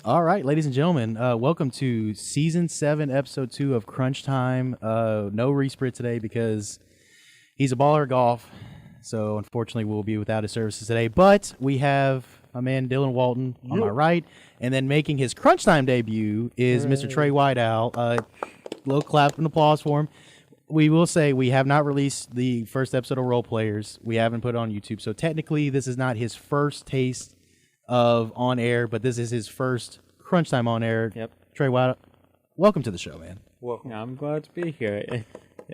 All right, ladies and gentlemen, welcome to Season 7, Episode 2 of Crunchtime. No Resprit today because he's a baller at golf, so unfortunately we'll be without his services today. But we have my man Dylan Walton on my right, and then making his Crunchtime debut is Mr. Trey Whiteowl. Little clap and applause for him. We will say we have not released the first episode of Role Players. We haven't put it on YouTube, so technically this is not his first taste of on air, but this is his first Crunchtime on air. Yep. Trey White, welcome to the show, man. Welcome. Yeah, I'm glad to be here.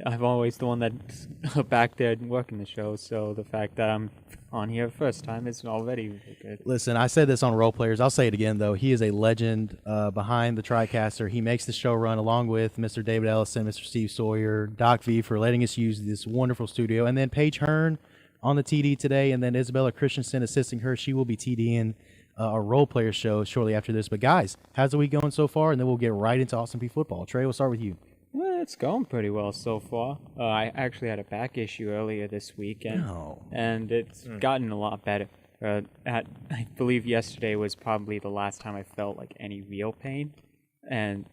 I'm always the one that's back there working the show, so the fact that I'm on here first time is already good. Listen, I said this on Role Players. I'll say it again, though. He is a legend behind the TriCaster. He makes the show run along with Mr. David Ellison, Mr. Steve Sawyer, Doc V for letting us use this wonderful studio, and then Paige Hearn on the TD today, and then Isabella Christensen assisting her. She will be TDing a Role Player show shortly after this. But guys, how's the week going so far? And then we'll get right into Austin Peay football. Trey, we'll start with you. Well, it's going pretty well so far. I actually had a back issue earlier this weekend, and it's gotten a lot better. I believe yesterday was probably the last time I felt like any real pain, and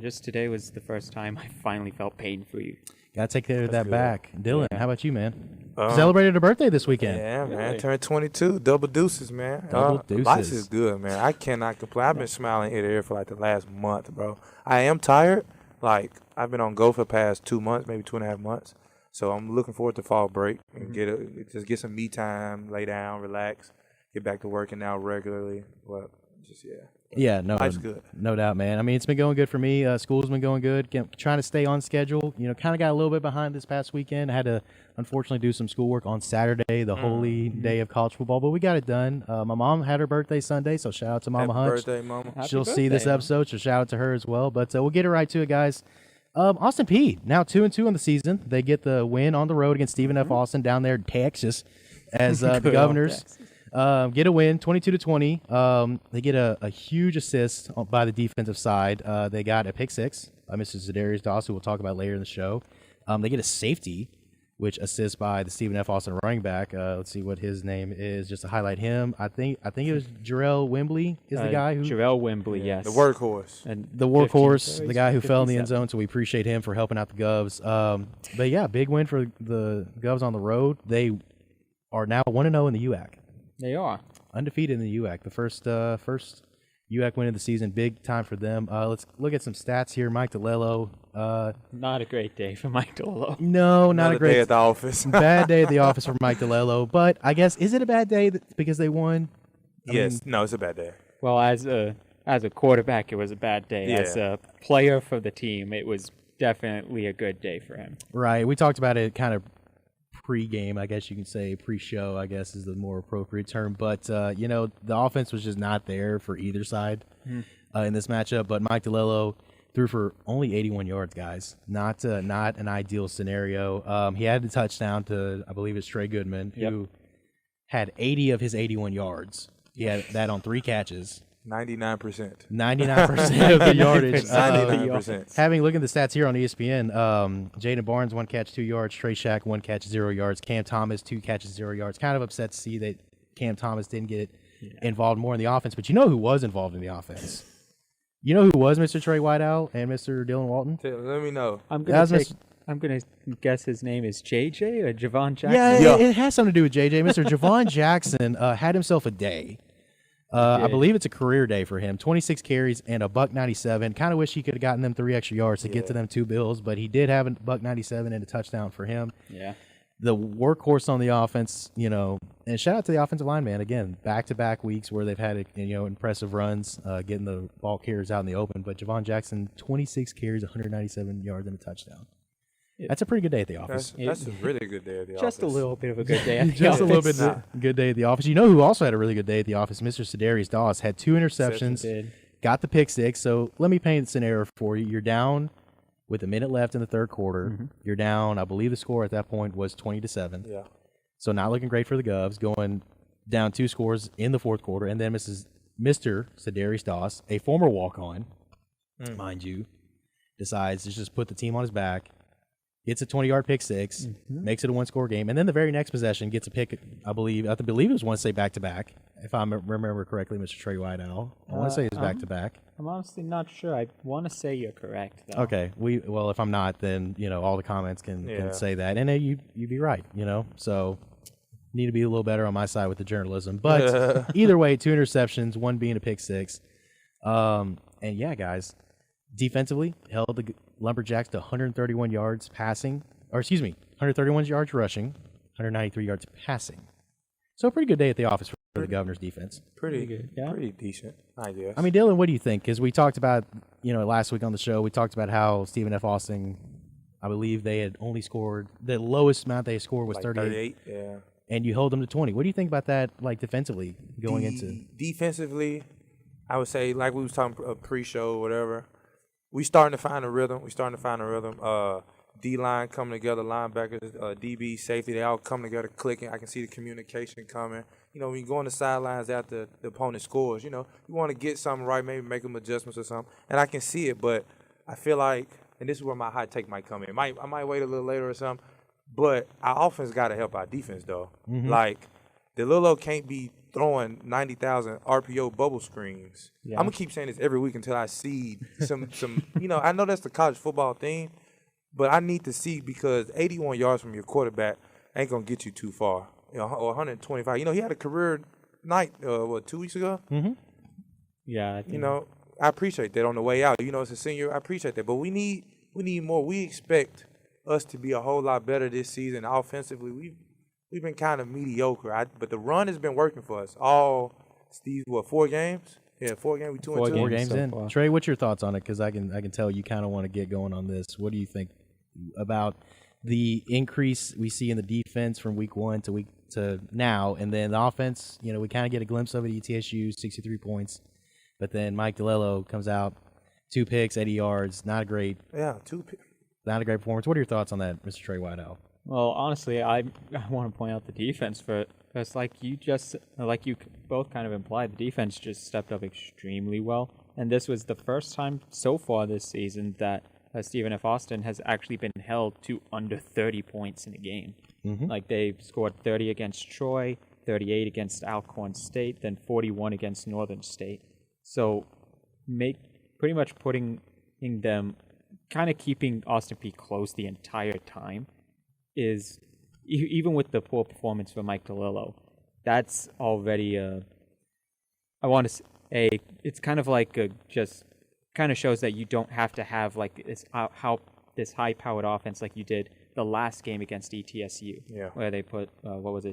just today was the first time I finally felt pain-free. Gotta take care of that back. Dylan, how about you, man? Celebrated a birthday this weekend. Yeah, man. Turned 22. Double deuces, man. Double deuces. Life is good, man. I cannot complain. I've been smiling ear to ear for like the last month, bro. I am tired. Like, I've been on go for the past 2 months, maybe 2.5 months. So I'm looking forward to fall break and get some me time, lay down, relax, get back to working out regularly. Well, Yeah, no, life's good. No doubt, man. I mean, it's been going good for me. School's been going good. Trying to stay on schedule. You know, kind of got a little bit behind this past weekend. I had to, unfortunately, do some schoolwork on Saturday, the holy day of college football, but we got it done. My mom had her birthday Sunday, so shout out to Mama Hunt. Happy birthday, Mama. She'll see this episode, so shout out to her as well. But we'll get it right to it, guys. Austin Peay, now 2-2 on the season. They get the win on the road against Stephen F. Austin down there in Texas as the Governors. Get a win, 22-20. They get a huge assist by the defensive side. They got a pick six by Mr. Zadarius Doss, who we'll talk about later in the show. They get a safety, which assists by the Stephen F. Austin running back. Let's see what his name is, just to highlight him. I think it was Jarrell Wembley is the guy who... Jarrell Wembley, yes. The workhorse. And the workhorse, the guy who fell in the end zone, so we appreciate him for helping out the Govs. But yeah, big win for the Govs on the road. They are now 1-0 in the UAC. They are. Undefeated in the UAC. The first UAC win of the season. Big time for them. Let's look at some stats here. Mike DeLello. Not a great day for Mike DeLello. No, not a great day at the office. Bad day at the office for Mike DeLello. But I guess, is it a bad day because they won? No, it's a bad day. Well, as a quarterback, it was a bad day. Yeah. As a player for the team, it was definitely a good day for him. Right. We talked about it kind of pre-game, I guess you can say. Pre-show, I guess, is the more appropriate term. But, the offense was just not there for either side in this matchup. But Mike DeLello threw for only 81 yards, guys. Not an ideal scenario. He had a touchdown to, I believe it's Trey Goodman, who had 80 of his 81 yards. He had that on 3 catches. 99%. 99% of the yardage. 99%. Having looked at the stats here on ESPN, Jaden Barnes, 1 catch, 2 yards. Trey Shack, 1 catch, 0 yards. Cam Thomas, 2 catches, 0 yards. Kind of upset to see that Cam Thomas didn't get involved more in the offense. But you know who was involved in the offense? You know who was Mr. Trey Whiteowl and Mr. Dylan Walton? Let me know. I'm gonna guess his name is JJ or Javon Jackson. Yeah, it has something to do with JJ. Mr. Javon Jackson had himself a day. I believe it's a career day for him. 26 carries and a $197. Kind of wish he could have gotten them 3 extra yards to get to them 2 bills, but he did have a $197 and a touchdown for him. Yeah. The workhorse on the offense, and shout out to the offensive line, man. Again, back-to-back weeks where they've had, impressive runs, getting the ball carriers out in the open. But Javon Jackson, 26 carries, 197 yards and a touchdown. That's a pretty good day at the office. That's a really good day at the office. Just a little bit of a good day at the office. Just a little bit good day at the office. You know who also had a really good day at the office? Mr. Zadarius Doss had 2 interceptions, got the pick six. So let me paint the scenario for you. You're down with a minute left in the third quarter. You're down, I believe the score at that point was 20-7. Yeah. So not looking great for the Govs, going down 2 scores in the fourth quarter. And then Mr. Zadarius Doss, a former walk-on, mind you, decides to just put the team on his back, gets a 20-yard pick six, makes it a one-score game, and then the very next possession gets a pick, I believe it was one to say back-to-back, if I remember correctly, Mr. Trey Whiteowl. I want to say it was back-to-back. I'm honestly not sure. I want to say you're correct, though. Okay. Well, if I'm not, then, all the comments can say that. And you'd be right, So, need to be a little better on my side with the journalism. But either way, 2 interceptions, one being a pick six. And, yeah, guys, defensively, held the Lumberjacks to 131 yards passing. 131 yards rushing, 193 yards passing. So, a pretty good day at the office for the Governor's defense. Pretty good. Yeah. Pretty decent, I guess. I mean, Dylan, what do you think? Because we talked about, last week on the show, we talked about how Stephen F. Austin, I believe they had only scored, the lowest amount they scored was 38. Yeah. And you held them to 20. What do you think about that, defensively going into? Defensively, I would say, like we was talking pre-show or whatever, we starting to find a rhythm. D-line coming together, linebackers, DB, safety, they all come together clicking. I can see the communication coming. When you go on the sidelines after the opponent scores, you want to get something right, maybe make them adjustments or something. And I can see it, but I feel like, and this is where my hot take might come in. I might wait a little later or something, but our offense got to help our defense, though. Mm-hmm. Like, DeLillo can't be throwing 90,000 RPO bubble screens. Yeah. I'm going to keep saying this every week until I see some I know that's the college football thing, but I need to see, because 81 yards from your quarterback ain't going to get you too far. Or 125. He had a career night, 2 weeks ago? Mm-hmm. Yeah. I appreciate that on the way out. As a senior, I appreciate that. But we need more. We expect us to be a whole lot better this season. Offensively, we've been kind of mediocre. But the run has been working for us. Steve, 4 games? Yeah, 4 games. We 2 and 2. 4 games in. Far. Trey, what's your thoughts on it? Because I can tell you kind of want to get going on this. What do you think about the increase we see in the defense from week 1 to now, and then the offense? We kind of get a glimpse of it. ETSU 63 points, but then Mike DeLillo comes out, 2 picks, 80 yards. Not a great performance. What are your thoughts on that, Mr. Trey Whiteout? Well, honestly, I want to point out the defense because like you both kind of implied, the defense just stepped up extremely well, and this was the first time so far this season that Stephen F. Austin has actually been held to under 30 points in a game. Mm-hmm. Like, they scored 30 against Troy, 38 against Alcorn State, then 41 against Northern State. So, pretty much putting them, kind of keeping Austin Peay close the entire time is, even with the poor performance for Mike DeLillo, that's already it's kind of like kind of shows that you don't have to have this high-powered offense like you did the last game against ETSU, where they put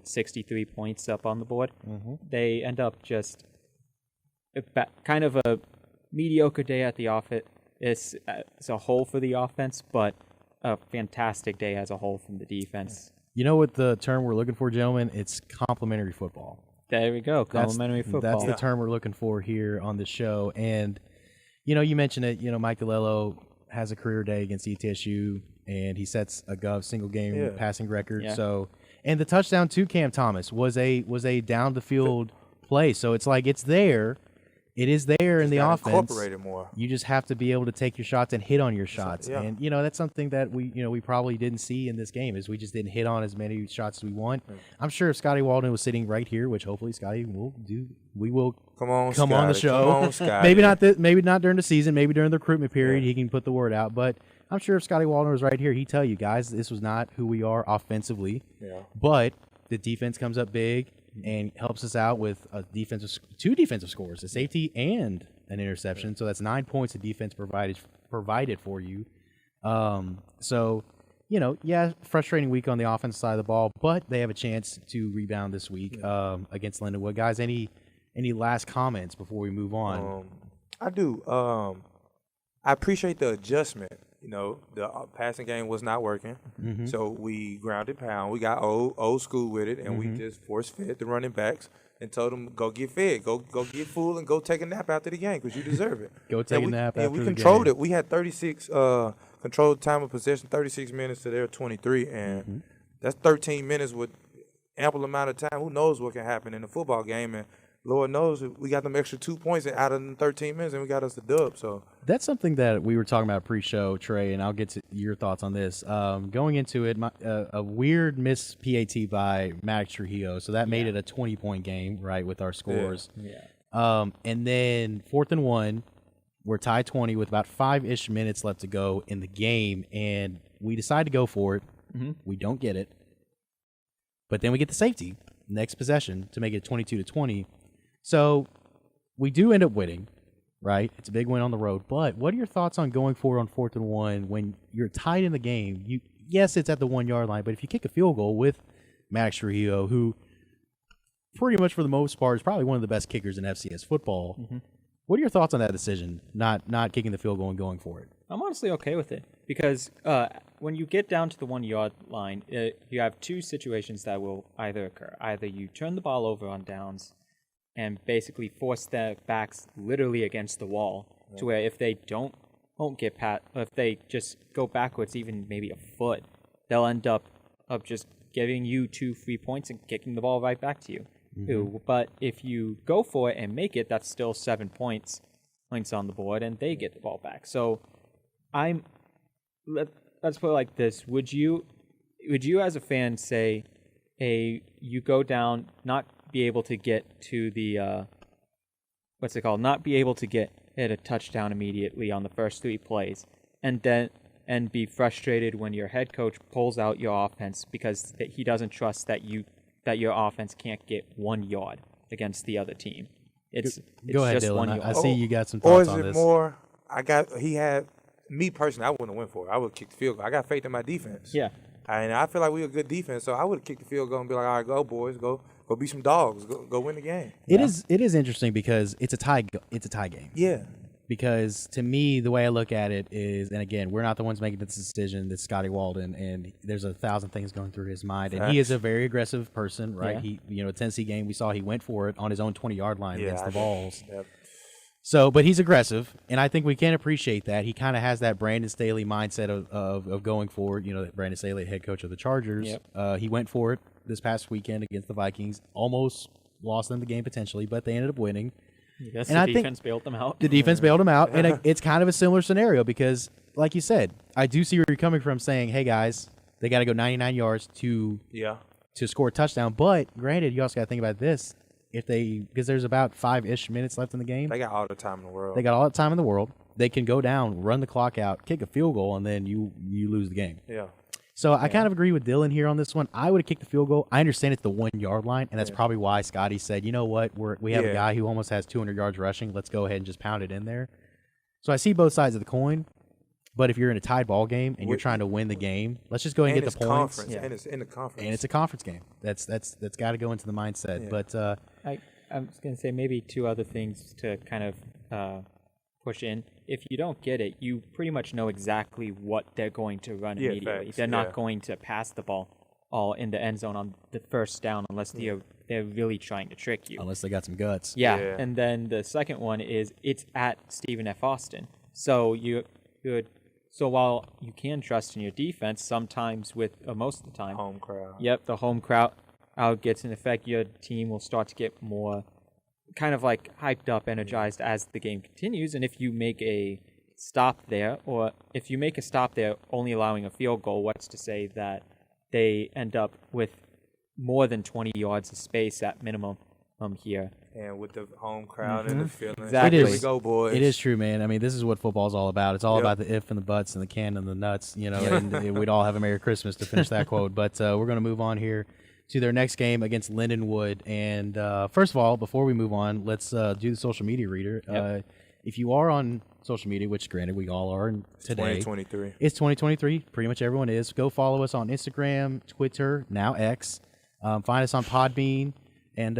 63 points up on the board. Mm-hmm. They end up just kind of a mediocre day at the office. It's a whole for the offense, but a fantastic day as a whole from the defense. You know what the term we're looking for, gentlemen? It's complimentary football. There we go, complimentary football. That's the term we're looking for here on the show, and you mentioned it. Mike DeLillo has a career day against ETSU, and he sets a single game passing record. Yeah. So, and the touchdown to Cam Thomas was a down the field play. So it's like it's there. It is there in the offense. Incorporate it more. You just have to be able to take your shots and hit on your shots. Yeah. And that's something that we probably didn't see in this game, is we just didn't hit on as many shots as we want. Right. I'm sure if Scotty Walden was sitting right here, which hopefully Scotty will do, we will come on the show. Come on, maybe not during the season, maybe during the recruitment period, he can put the word out. But I'm sure if Scotty Walden was right here, he'd tell you, guys, this was not who we are offensively. Yeah. But the defense comes up big and helps us out with two defensive scores, a safety and an interception. So that's 9 points the defense provided for you. Frustrating week on the offensive side of the ball, but they have a chance to rebound this week against Lindenwood. Guys, any last comments before we move on? I do. I appreciate the adjustment. The passing game was not working, so we grounded pound. We got old school with it, and we just force-fed the running backs and told them, go get fed, go get full, and go take a nap after the game because you deserve it. Go take a nap after the game. And we controlled it. We had 36 controlled time of possession, 36 minutes to their 23, and that's 13 minutes with ample amount of time. Who knows what can happen in a football game? And Lord knows we got them extra 2 points out of them 13 minutes, and we got us the dub. So that's something that we were talking about pre-show, Trey, and I'll get to your thoughts on this. Going into it, a weird miss PAT by Max Trujillo, so that made it a 20-point game, right, with our scores. Yeah. And then 4th and 1, we're tied 20 with about 5-ish minutes left to go in the game, and we decide to go for it. Mm-hmm. We don't get it. But then we get the safety next possession to make it 22-20. So we do end up winning, right? It's a big win on the road. But what are your thoughts on going forward on 4th and 1 when you're tied in the game? Yes, it's at the 1-yard line, but if you kick a field goal with Max Trujillo, who pretty much for the most part is probably one of the best kickers in FCS football, what are your thoughts on that decision, not kicking the field goal and going for it? I'm honestly okay with it because when you get down to the 1-yard line, you have two situations that will either occur. Either you turn the ball over on downs and basically force their backs literally against the wall to where if they won't get if they just go backwards even maybe a foot, they'll end up just giving you 2 free points and kicking the ball right back to you. But if you go for it and make it, that's still 7 points on the board, and they get the ball back. So let's put it like this: Would you as a fan say, "Hey, you go down, not be able to get to the not be able to get at a touchdown immediately on the first 3 plays, and be frustrated when your head coach pulls out your offense because he doesn't trust that your offense can't get 1 yard against the other team." It's go ahead, just Dylan. 1 yard. I see you got some thoughts on this. Or is it more? Me personally, I wouldn't have went for it. I would have kicked the field goal. I got faith in my defense. Yeah. And I feel like we're a good defense, so I would have kicked the field goal and be like, all right, go boys, go be some dogs, go win the game. It is interesting because it's a tie game. Yeah. Because to me, the way I look at it is, and again, we're not the ones making this decision. It's Scotty Walden, and there's 1,000 things going through his mind. And he is a very aggressive person, right? Yeah. He, Tennessee game, we saw he went for it on his own 20-yard line against the Vols. Yep. So, but he's aggressive, and I think we can appreciate that. He kind of has that Brandon Staley mindset of going for it. Brandon Staley, head coach of the Chargers. Yep. He went for it this past weekend against the Vikings. Almost lost them the game potentially, but they ended up winning. Yes, and the defense bailed them out. The defense bailed them out, and it's kind of a similar scenario because, like you said, I do see where you're coming from saying, hey, guys, they got to go 99 yards to score a touchdown. But, granted, you also got to think about this. Because there's about 5-ish minutes left in the game. They got all the time in the world. They got all the time in the world. They can go down, run the clock out, kick a field goal, and then you lose the game. Yeah. So I kind of agree with Dylan here on this one. I would have kicked the field goal. I understand it's the 1-yard line, and that's probably why Scotty said, you know what, we have a guy who almost has 200 yards rushing. Let's go ahead and just pound it in there. So I see both sides of the coin. But if you're in a tied ball game and you're trying to win the game, let's just go ahead and get the points. And it's in the conference. And it's a conference game. That's got to go into the mindset. Yeah. But I'm just going to say maybe 2 other things to kind of push in. If you don't get it, you pretty much know exactly what they're going to run immediately. Facts. They're not going to pass the ball all in the end zone on the first down unless they're really trying to trick you. Unless they got some guts. Yeah. And then the second one is it's at Stephen F. Austin. So so while you can trust in your defense, sometimes most of the time, home crowd. Yep, the home crowd gets in effect. Your team will start to get more kind of like hyped up, energized as the game continues. And if you make a stop there, only allowing a field goal, what's to say that they end up with more than 20 yards of space at minimum here? And with the home crowd and the feeling. Exactly. Here we go, boys. It is true, man. I mean, this is what football's all about. It's all about the if and the buts and the can and the nuts, and we'd all have a Merry Christmas to finish that quote. But we're going to move on here to their next game against Lindenwood. And first of all, before we move on, let's do the social media reader. Yep. If you are on social media, which granted we all are today. 2023. It's 2023. Pretty much everyone is. Go follow us on Instagram, Twitter, now X. Find us on Podbean. And,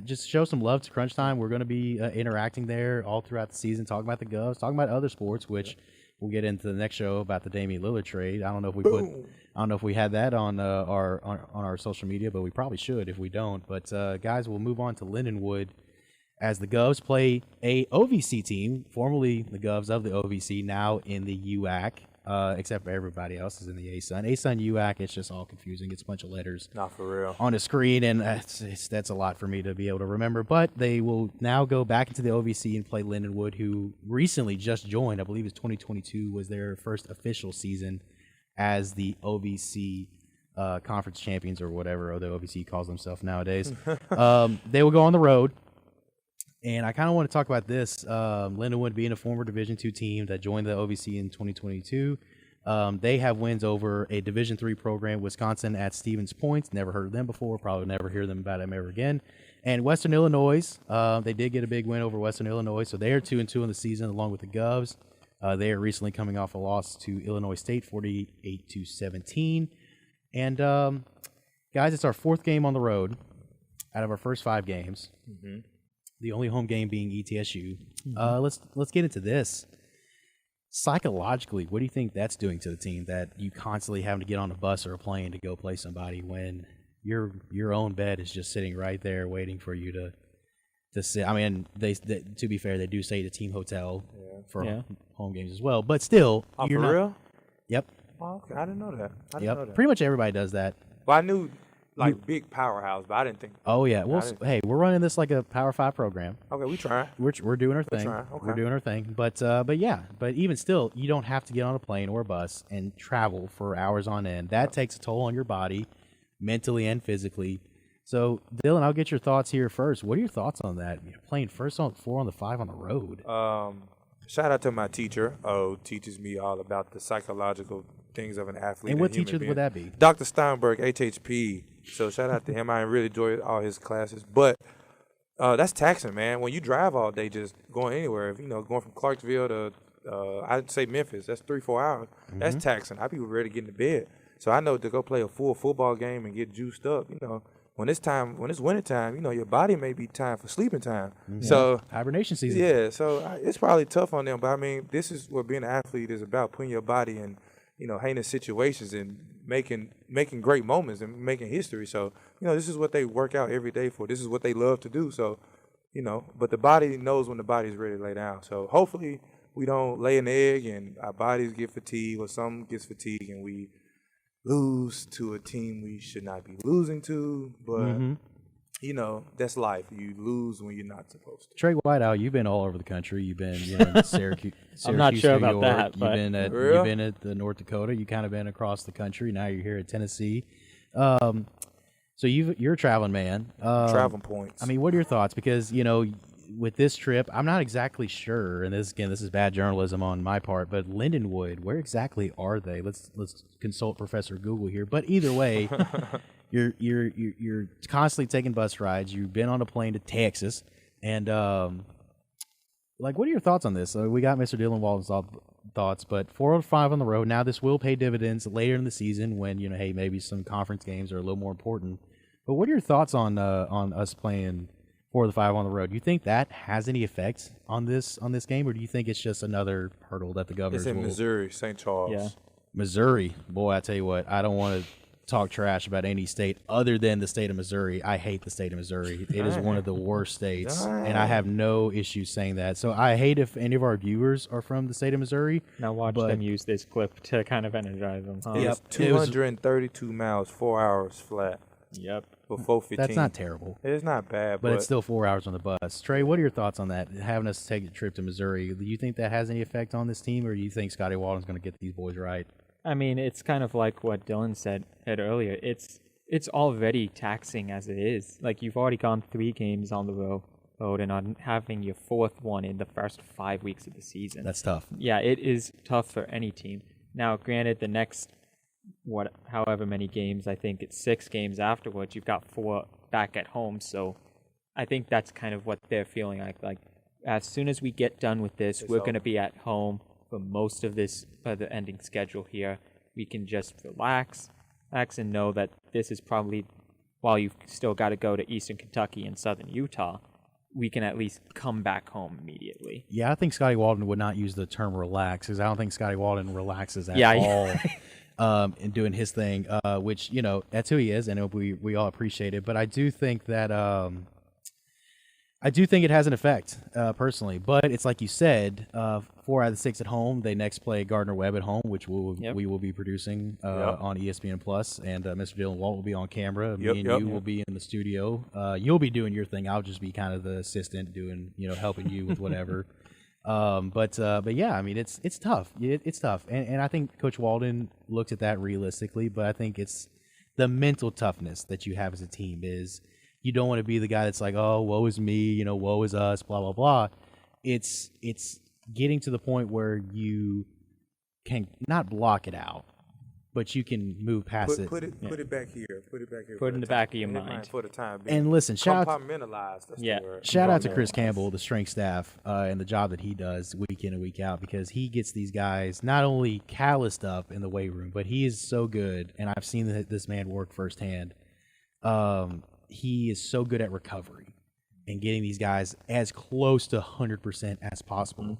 just show some love to Crunchtime. We're going to be interacting there all throughout the season, talking about the Govs, talking about other sports, which we'll get into the next show about the Damian Lillard trade. I don't know if we had that on our social media, but we probably should if we don't. But, guys, we'll move on to Lindenwood as the Govs play a OVC team, formerly the Govs of the OVC, now in the UAC. except for everybody else is in the ASUN. ASUN UAC, it's just all confusing. It's a bunch of letters. Not for real. On the screen, and that's a lot for me to be able to remember. But they will now go back into the OVC and play Lindenwood, who recently just joined. I believe it's 2022 was their first official season as the OVC conference champions or whatever the OVC calls themselves nowadays. They will go on the road. And I kind of want to talk about this. Lindenwood being a former Division II team that joined the OVC in 2022. They have wins over a Division III program, Wisconsin at Stevens Point. Never heard of them before. Probably never hear them about them ever again. And Western Illinois, they did get a big win over Western Illinois. So they are 2-2 in the season along with the Govs. They are recently coming off a loss to Illinois State, 48-17. And, guys, it's our fourth game on the road out of our first 5 games. Mm-hmm. The only home game being ETSU. Let's get into this. Psychologically, what do you think that's doing to the team that you constantly having to get on a bus or a plane to go play somebody when your own bed is just sitting right there waiting for you to sit? I mean, they to be fair, they do say the team hotel for home games as well, but still, you're for real? Yep. Oh, okay. I didn't know that. I didn't know that. Pretty much everybody does that. Well, I knew. Like big powerhouse, but I didn't think. Oh yeah, well, hey, we're running this like a Power 5 program. Okay, we trying. We're doing our thing. Okay. We're doing our thing, but even still, you don't have to get on a plane or a bus and travel for hours on end. That takes a toll on your body, mentally and physically. So, Dylan, I'll get your thoughts here first. What are your thoughts on that? Playing first on 4 on the 5 on the road. Shout out to my teacher. Teaches me all about the psychological things of an athlete. And what teacher would that be? Dr. Steinberg, HHP. So shout out to him. I really enjoyed all his classes. But that's taxing, man. When you drive all day just going anywhere, going from Clarksville to, I'd say Memphis, that's 3-4 hours. Mm-hmm. That's taxing. I'd be ready to get into bed. So I know to go play a full football game and get juiced up, when it's winter time, your body may be time for sleeping time. Mm-hmm. So hibernation season. Yeah, so it's probably tough on them. But, I mean, this is what being an athlete is about, putting your body in, heinous situations and making great moments and making history. So, this is what they work out every day for. This is what they love to do. So, but the body knows when the body's ready to lay down. So hopefully we don't lay an egg and our bodies get fatigued or some gets fatigued and we lose to a team we should not be losing to. But, that's life. You lose when you're not supposed to. Trey Whiteout, you've been all over the country. You've been in Syracuse, I'm not sure New about York. that. You've been at the North Dakota. You kind of been across the country. Now you're here at Tennessee. So you're a traveling man. Traveling points. I mean, what are your thoughts? Because, with this trip, I'm not exactly sure, and this is bad journalism on my part, but Lindenwood, where exactly are they? Let's consult Professor Google here. But either way, you're constantly taking bus rides. You've been on a plane to Texas, and what are your thoughts on this? We got Mr. Dylan Walton's thoughts, but 4 or 5 on the road. Now this will pay dividends later in the season when hey, maybe some conference games are a little more important. But what are your thoughts on us playing 4 or 5 on the road? Do you think that has any effect on this game, or do you think it's just another hurdle that the Governors It's in Missouri, St. Charles. Yeah. Missouri, boy, I tell you what, I don't want to talk trash about any state other than the state of Missouri. I hate the state of Missouri. It is one of the worst states, and I have no issue saying that. So I hate if any of our viewers are from the state of Missouri. Now watch them use this clip to kind of energize them. Huh? It's 232 miles, 4 hours flat. Yep. For 4:15. That's not terrible. It's not bad, but it's still 4 hours on the bus. Trey, what are your thoughts on that? Having us take a trip to Missouri, do you think that has any effect on this team, or do you think Scotty Walton's going to get these boys right? I mean, it's kind of like what Dylan said earlier. It's already taxing as it is. Like, you've already gone 3 games on the road and on having your 4th one in the first 5 weeks of the season. That's tough. Yeah, it is tough for any team. Now, granted, the next however many games, I think it's 6 games afterwards, you've got 4 back at home. So I think that's kind of what they're feeling like. Like, as soon as we get done with this, we're going to be at home for most of this, the ending schedule here. We can just relax and know that this is probably, while you've still got to go to Eastern Kentucky and Southern Utah, we can at least come back home immediately. Yeah, I think Scotty Walton would not use the term relax, because I don't think Scotty Walton relaxes at all in doing his thing, which, that's who he is, and we all appreciate it. But I do think that I do think it has an effect, personally. But it's like you said, 4 out of the 6 at home. They next play Gardner-Webb at home, which we will be producing on ESPN Plus, and Mr. Dylan Walt will be on camera. Me and you will be in the studio. You'll be doing your thing. I'll just be kind of the assistant, doing helping you with whatever. But yeah, I mean it's tough. It's tough, and I think Coach Walden looks at that realistically. But I think it's the mental toughness that you have as a team is. You don't want to be the guy that's like, oh, woe is me, woe is us, blah, blah, blah. It's getting to the point where you can not block it out, but you can move past it. Put it back here. Put it back here. Put it in the back of your mind. For the time being. And listen, shout out to Chris Campbell, the strength staff, and the job that he does week in and week out, because he gets these guys not only calloused up in the weight room, but he is so good, and I've seen this man work firsthand. He is so good at recovery and getting these guys as close to 100% as possible. Mm-hmm.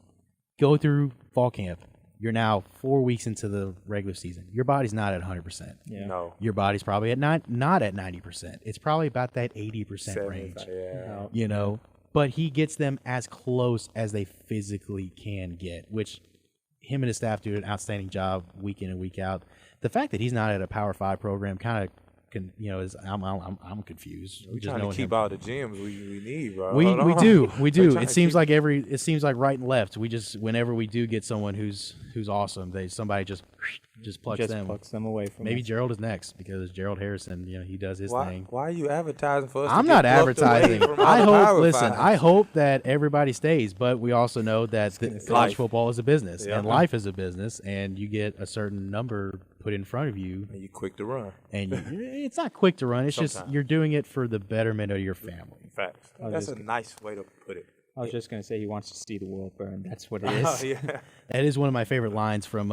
Go through fall camp. You're now 4 weeks into the regular season. Your body's not at 100%. Yeah. No. Your body's probably at not at 90%. It's probably about that 80% range. Yeah. But he gets them as close as they physically can get, which him and his staff do an outstanding job week in and week out. The fact that he's not at a Power 5 program kind of I'm confused. We're trying to keep all the gyms we need, bro. We do. It seems like right and left. We just whenever we do get someone who's awesome, somebody just plucks them away from. Maybe us. Gerald is next because Gerald Harrison, he does his thing. Why are you advertising for us? I'm not advertising. I hope that everybody stays, but we also know that college football is a business and life is a business, and you get a certain number put in front of you, and you're quick to run. And it's not quick to run. It's just you're doing it for the betterment of your family. Facts. That's a nice way to put it. I was just gonna say he wants to see the world burn. That's what it is. Yeah. That is one of my favorite lines from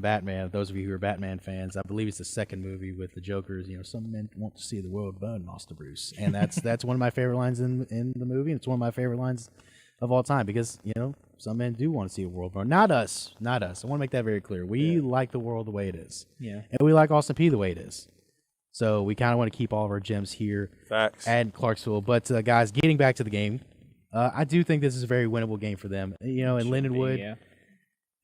Batman. Those of you who are Batman fans, I believe it's the second movie with the Jokers. Some men want to see the world burn, Master Bruce, and that's one of my favorite lines in the movie. And it's one of my favorite lines of all time because some men do want to see a world burn. Not us. I want to make that very clear. We like the world the way it is. Yeah. And we like Austin Peay the way it is. So we kind of want to keep all of our gems here at Clarksville. But guys, getting back to the game, I do think this is a very winnable game for them. And Lindenwood,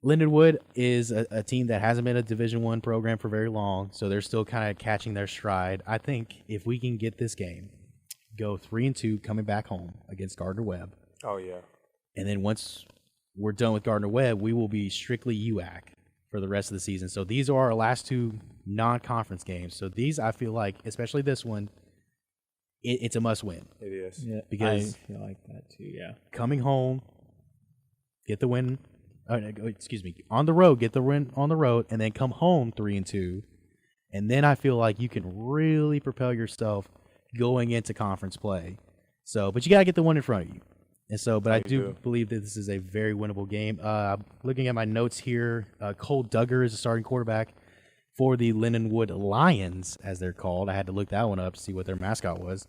Lindenwood is a team that hasn't been a Division I program for very long, so they're still kind of catching their stride. I think if we can get this game, go 3-2 coming back home against Gardner-Webb. Oh yeah. And then once we're done with Gardner-Webb, we will be strictly UAC for the rest of the season. So these are our last 2 non-conference games. So these, I feel like, especially this one, it's a must-win. It is. Yeah, because I feel like that too, yeah. Coming home, get the win. On the road, get the win on the road, and then come home 3-2. And then I feel like you can really propel yourself going into conference play. So, but you got to get the one in front of you. And so, but I do believe that this is a very winnable game. Looking at my notes here, Cole Duggar is the starting quarterback for the Lindenwood Lions, as they're called. I had to look that one up to see what their mascot was.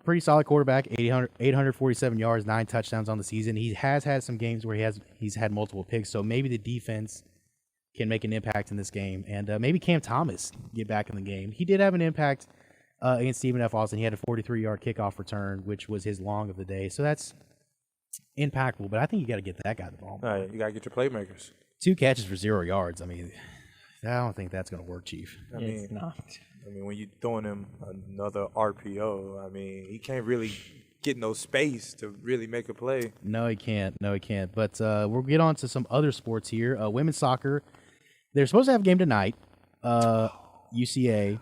Pretty solid quarterback, 847 yards, 9 touchdowns on the season. He has had some games where he's had multiple picks, so maybe the defense can make an impact in this game. And maybe Cam Thomas get back in the game. He did have an impact against Stephen F. Austin. He had a 43-yard kickoff return, which was his long of the day. So that's impactful, but I think you got to get that guy the ball. All right, you got to get your playmakers. 2 catches for 0 yards. I mean, I don't think that's going to work, Chief. It's not. I mean, when you're throwing him another RPO, I mean, he can't really get no space to really make a play. No, he can't. But we'll get on to some other sports here. Women's soccer, they're supposed to have a game tonight. UCA.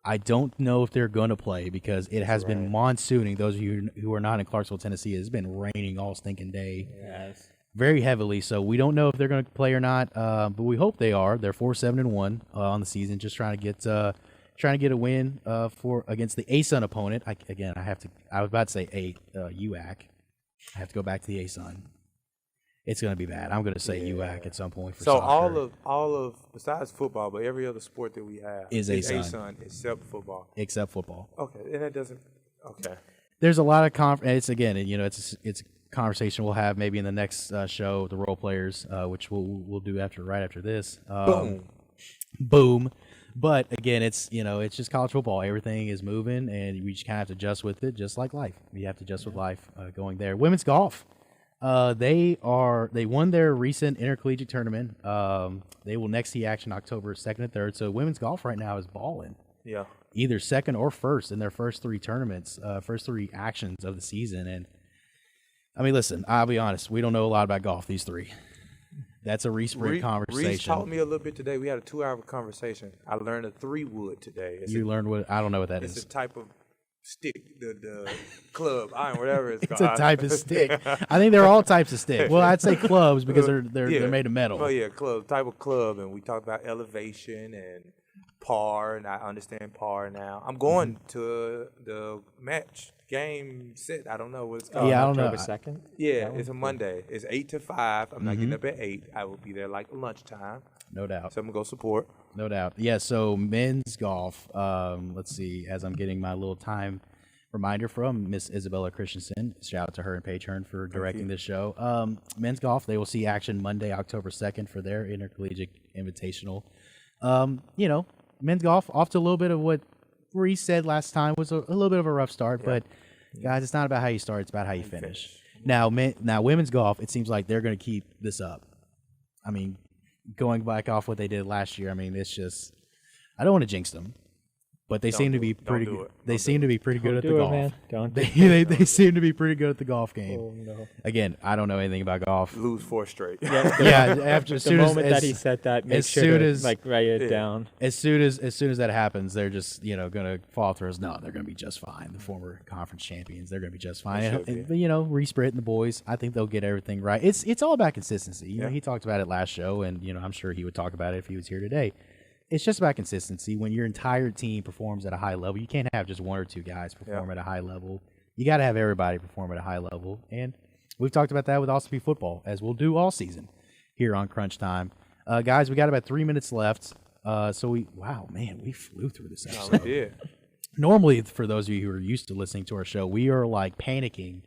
I don't know if they're going to play because it has been monsooning. Those of you who are not in Clarksville, Tennessee, it's been raining all stinking day. Yes. Very heavily, so we don't know if they're going to play or not, but we hope they are. They're 4-7-1 on the season, just trying to get a win against the ASUN opponent. I was about to say UAC. I have to go back to the ASUN. It's going to be bad. I'm going to say UAC at some point for soccer. So all of besides football, but every other sport that we have is ASUN except football. Except football. Okay, and that doesn't. Okay. There's a lot of it's a conversation we'll have maybe in the next show, the role players, which we'll do right after this. Boom. But again, it's just college football. Everything is moving, and we just kind of have to adjust with it, just like life. We have to adjust with life going there. Women's golf. They won their recent intercollegiate tournament. They will next see action October 2nd and 3rd. So women's golf right now is balling. Yeah. Either second or first in their first three tournaments, first three actions of the season. And I mean, listen, I'll be honest, we don't know a lot about golf, these three. That's a Reese-Sprint conversation. Reese taught me a little bit today. We had a 2-hour conversation. I learned a 3-wood today. Learned what? I don't know what that is. It's a type of stick, the club, iron, whatever it's called. It's a type of stick. I think they're all types of stick. Well, I'd say clubs because they're made of metal. Oh yeah, type of club, and we talked about elevation and par, and I understand par now. I'm going to the match game set. I don't know what it's called. Yeah, I don't know. October 2nd? Yeah, it's a Monday. It's 8 to 5. I'm not getting up at 8. I will be there like lunchtime. No doubt. So I'm going to go support. No doubt. Yeah, so men's golf, let's see, as I'm getting my little time reminder from Miss Isabella Christensen. Shout out to her and Paige Hearn for directing this show. Men's golf, they will see action Monday, October 2nd for their intercollegiate invitational. Men's golf off to a little bit of what Reese said last time was a little bit of a rough start, but guys, it's not about how you start, it's about how you finish. Now women's golf, it seems like they're going to keep this up. I mean, going back off what they did last year, I mean, it's just, I don't want to jinx them, but they seem to be pretty good. They seem to be pretty good at the golf. Man. Don't they seem to be pretty good at the golf game. Oh, no. Again, I don't know anything about golf. Lose 4 straight. Yeah, after the moment that he said that, make sure to write it down. As soon as that happens, they're just going to fall through us. No, they're going to be just fine. The former conference champions, they're going to be just fine. And Reese-Britt and the boys, I think they'll get everything right. It's all about consistency. You know, he talked about it last show, and I'm sure he would talk about it if he was here today. It's just about consistency. When your entire team performs at a high level, you can't have just one or two guys perform at a high level. You got to have everybody perform at a high level. And we've talked about that with Austin Peay football, as we'll do all season here on Crunch Time. Guys, we got about 3 minutes left. We flew through this episode. Yeah. Normally, for those of you who are used to listening to our show, we are like panicking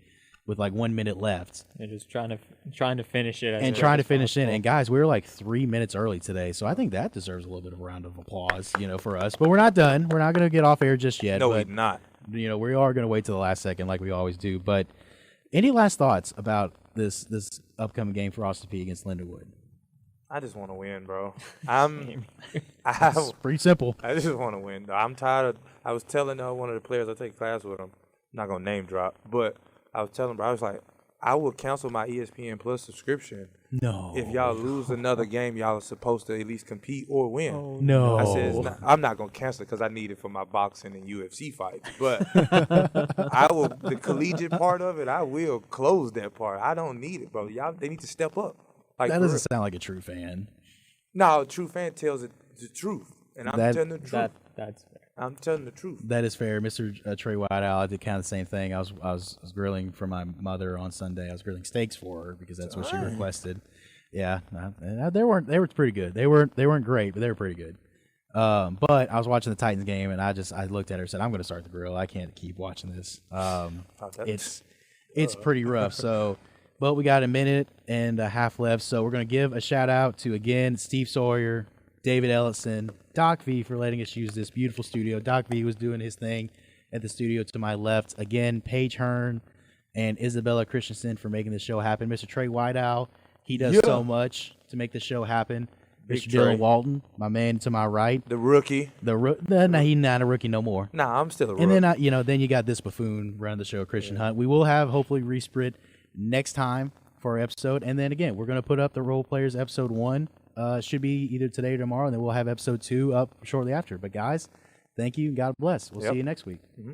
with like 1 minute left. And just trying to finish it. Trying to finish in. And guys, we were like 3 minutes early today, so I think that deserves a little bit of a round of applause, for us. But we're not done. We're not going to get off air just yet. No, we're not. We are going to wait till the last second like we always do. But any last thoughts about this upcoming game for Austin Peay against Lindenwood? I just want to win, bro. It's pretty simple. I just want to win. I'm tired of. I was telling one of the players I take class with him. I'm not gonna name drop, but I was telling him, bro, I was like, I will cancel my ESPN Plus subscription. No. If y'all lose another game, y'all are supposed to at least compete or win. Oh, no. I said, I'm not going to cancel it because I need it for my boxing and UFC fights. But the collegiate part of it, I will close that part. I don't need it, bro. They need to step up. That doesn't sound like a true fan. No, a true fan tells it the truth. And I'm telling the truth. That's fair. I'm telling the truth. That is fair. Mr. Trey Whiteout, I did kind of the same thing. I was grilling for my mother on Sunday. I was grilling steaks for her because that's what she requested. Yeah, they were pretty good. They weren't great, but they were pretty good. But I was watching the Titans game, and I looked at her and said, I'm going to start the grill. I can't keep watching this. It's pretty rough. So, but we got a minute and a half left. So we're going to give a shout out to, again, Steve Sawyer, David Ellison, Doc V for letting us use this beautiful studio. Doc V was doing his thing at the studio to my left. Again, Paige Hearn and Isabella Christensen for making the show happen. Mr. Trey Whiteout, he does so much to make the show happen. Mr. Dylan Walton, my man to my right. The rookie. He's not a rookie no more. Nah, I'm still a rookie. And then, then you got this buffoon running the show, Christian Hunt. We will have, hopefully, Reese-Britt next time for our episode. And then, again, we're going to put up the Role Players episode 1. Should be either today or tomorrow, and then we'll have episode 2 up shortly after. But guys, thank you. God bless. We'll see you next week. Mm-hmm.